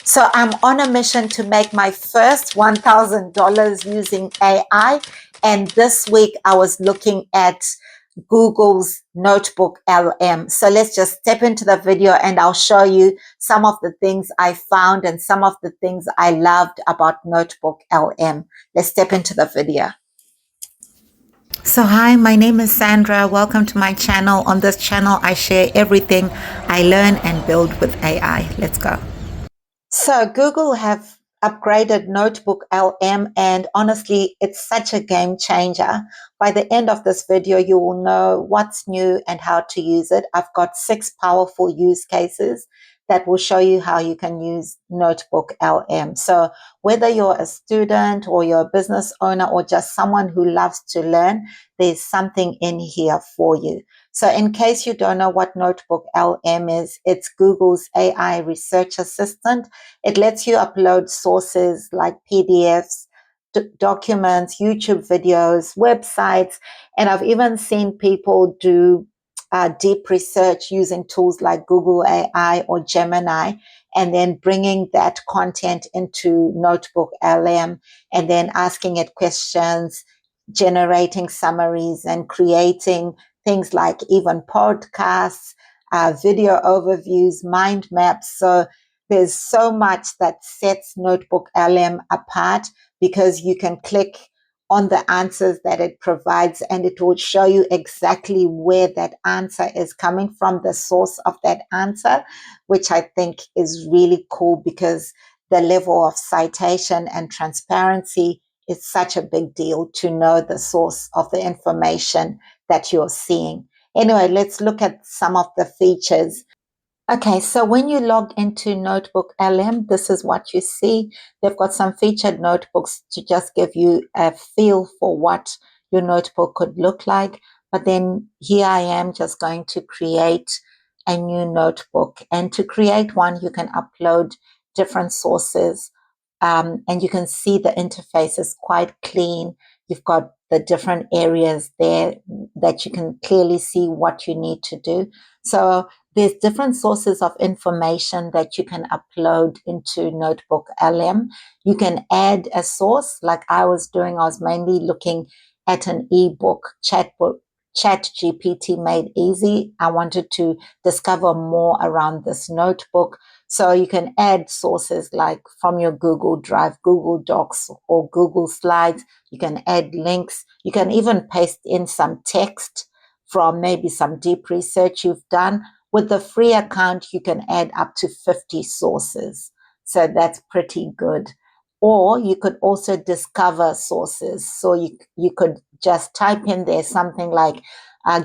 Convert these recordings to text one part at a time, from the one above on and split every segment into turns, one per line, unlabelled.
So I'm on a mission to make my first $1,000 using AI. And this week I was looking at Google's Notebook LM. So let's just step into the video and I'll show you some of the things I found and some of the things I loved about Notebook LM. Let's step into the video. So hi, my name is Sandra. Welcome to my channel. On this channel, I share everything I learn and build with AI. Let's go. So Google have upgraded Notebook LM, and honestly, it's such a game changer. By the end of this video, you will know what's new and how to use it. I've got 6 powerful use cases that will show you how you can use Notebook LM. So whether you're a student or you're a business owner or just someone who loves to learn, there's something in here for you. So in case you don't know what Notebook LM is, it's Google's AI research assistant. It lets you upload sources like PDFs, documents, YouTube videos, websites, and I've even seen people do deep research using tools like Google AI or Gemini, and then bringing that content into Notebook LM and then asking it questions, generating summaries, and creating things like even podcasts, video overviews, mind maps. So there's so much that sets Notebook LM apart because you can click on the answers that it provides and it will show you exactly where that answer is coming from, the source of that answer, which I think is really cool because the level of citation and transparency is such a big deal to know the source of the information that you're seeing. Anyway, let's look at some of the features. Okay, so when you log into Notebook LM, this is what you see. They've got some featured notebooks to just give you a feel for what your notebook could look like. But then here I am just going to create a new notebook. And to create one, you can upload different sources. And you can see the interface is quite clean. You've got the different areas there that you can clearly see what you need to do. So there's different sources of information that you can upload into Notebook LM. You can add a source like I was doing. I was mainly looking at an ebook, Chat GPT Made Easy. I wanted to discover more around this notebook. So you can add sources like from your Google Drive, Google Docs, or Google Slides. You can add links. You can even paste in some text from maybe some deep research you've done. With the free account, you can add up to 50 sources. So that's pretty good. Or you could also discover sources. So you could just type in there something like,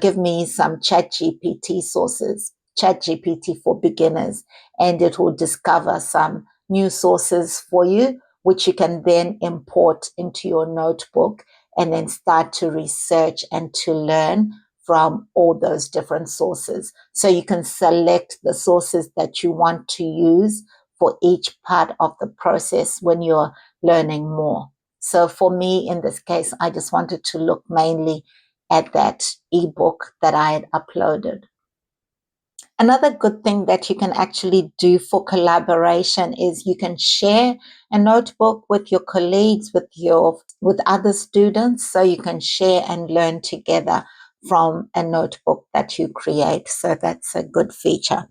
give me some ChatGPT sources, ChatGPT for beginners, and it will discover some new sources for you, which you can then import into your notebook and then start to research and to learn from all those different sources. So you can select the sources that you want to use for each part of the process when you're learning more. So for me, in this case, I just wanted to look mainly at that ebook that I had uploaded. Another good thing that you can actually do for collaboration is you can share a notebook with your colleagues, with other students, so you can share and learn together from a notebook that you create. So that's a good feature.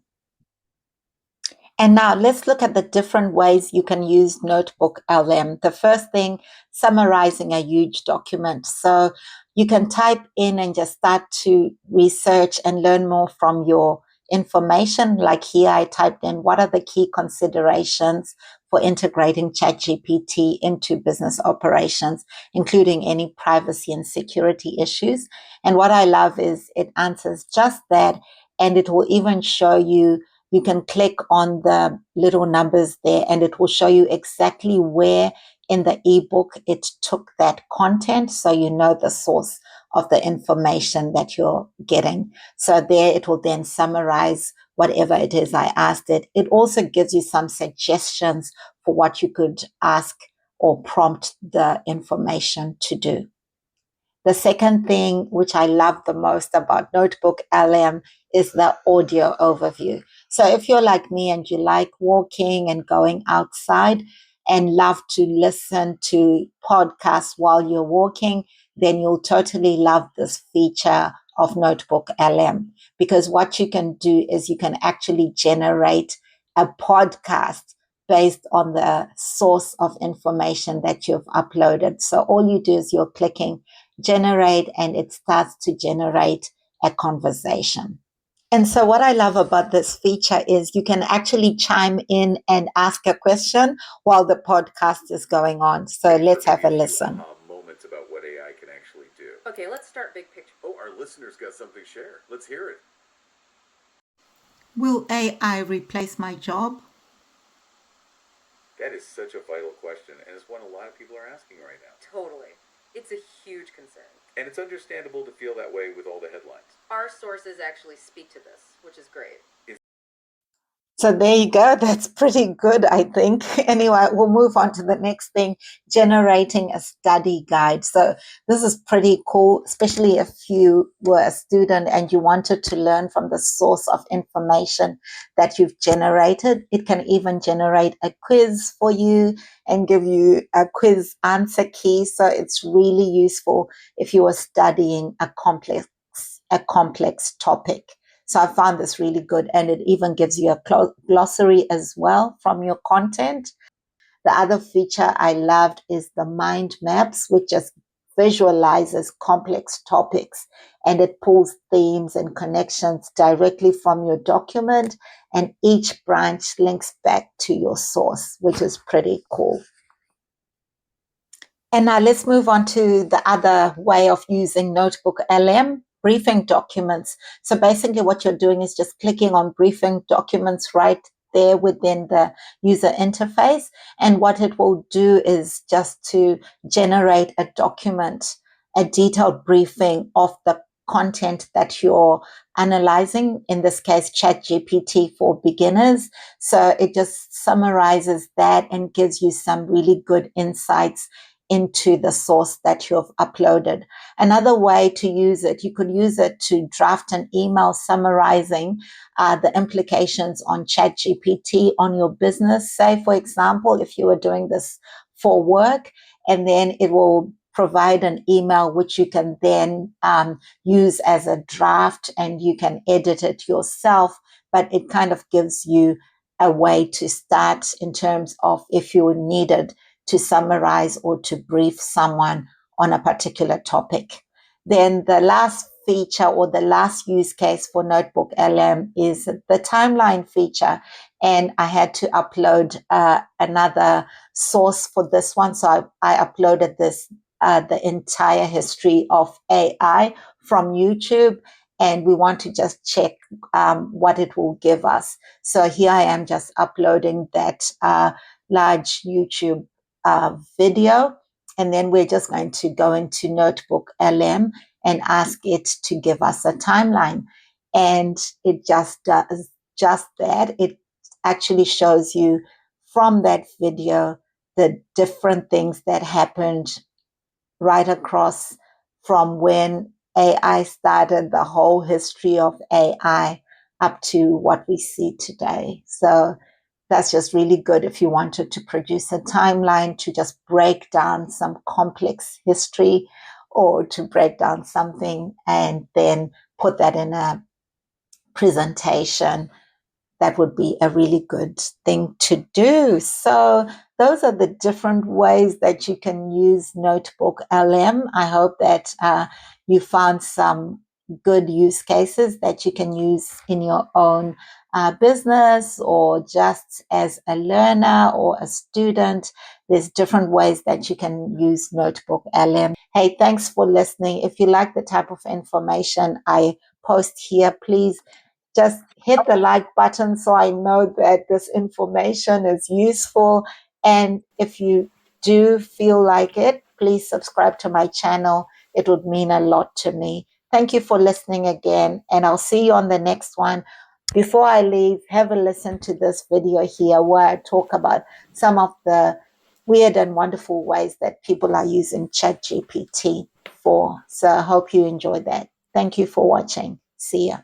And now let's look at the different ways you can use Notebook LM. The first thing, summarizing a huge document. So you can type in and just start to research and learn more from your information. Like here, I typed in what are the key considerations for integrating ChatGPT into business operations, including any privacy and security issues. And what I love is it answers just that, and it will even show you. You can click on the little numbers there and it will show you exactly where in the ebook it took that content, so you know the source of the information that you're getting. So there it will then summarize whatever it is I asked it. It also gives you some suggestions for what you could ask or prompt the information to do. The second thing, which I love the most about Notebook LM, is the audio overview. So if you're like me and you like walking and going outside and love to listen to podcasts while you're walking, then you'll totally love this feature of Notebook LM, because what you can do is you can actually generate a podcast based on the source of information that you've uploaded. So all you do is you're clicking generate and it starts to generate a conversation. And so what I love about this feature is you can actually chime in and ask a question while the podcast is going on. So let's have a listen.
Moments about what AI can actually do. Okay, let's start big picture. Oh, our listeners got something to share. Let's hear it.
Will AI replace my job?
That is such a vital question, and it's one a lot of people are asking right now.
Totally. It's a huge concern.
And it's understandable to feel that way with all the headlines.
Our sources actually speak to this, which is great.
So there you go. That's pretty good, I think. Anyway, we'll move on to the next thing, generating a study guide. So this is pretty cool, especially if you were a student and you wanted to learn from the source of information that you've generated. It can even generate a quiz for you and give you a quiz answer key. So it's really useful if you are studying a complex topic. So I found this really good, and it even gives you a glossary as well from your content. The other feature I loved is the mind maps, which just visualizes complex topics, and it pulls themes and connections directly from your document, and each branch links back to your source, which is pretty cool. And now let's move on to the other way of using Notebook LM, briefing documents. So basically what you're doing is just clicking on briefing documents right there within the user interface. And what it will do is just to generate a document, a detailed briefing of the content that you're analyzing, in this case, ChatGPT for beginners. So it just summarizes that and gives you some really good insights into the source that you've uploaded. Another way to use it, you could use it to draft an email summarizing the implications on ChatGPT on your business. Say, for example, if you were doing this for work, and then it will provide an email which you can then use as a draft, and you can edit it yourself, but it kind of gives you a way to start in terms of if you needed to summarize or to brief someone on a particular topic. Then the last feature or the last use case for Notebook LM is the timeline feature. And I had to upload another source for this one. So I uploaded the entire history of AI from YouTube. And we want to just check what it will give us. So here I am just uploading that large YouTube video, and then we're just going to go into Notebook LM and ask it to give us a timeline, and it just does just that. It actually shows you from that video the different things that happened right across from when AI started, the whole history of AI up to what we see today. So that's just really good if you wanted to produce a timeline to just break down some complex history, or to break down something and then put that in a presentation. That would be a really good thing to do. So those are the different ways that you can use Notebook LM. I hope that you found some good use cases that you can use in your own business, or just as a learner or a student. There's different ways that you can use Notebook LM. Hey, thanks for listening. If you like the type of information I post here, please just hit the like button so I know that this information is useful. And if you do feel like it, please subscribe to my channel. It would mean a lot to me. Thank you for listening again, and I'll see you on the next one. Before I leave, have a listen to this video here where I talk about some of the weird and wonderful ways that people are using ChatGPT for. So I hope you enjoy that. Thank you for watching. See ya.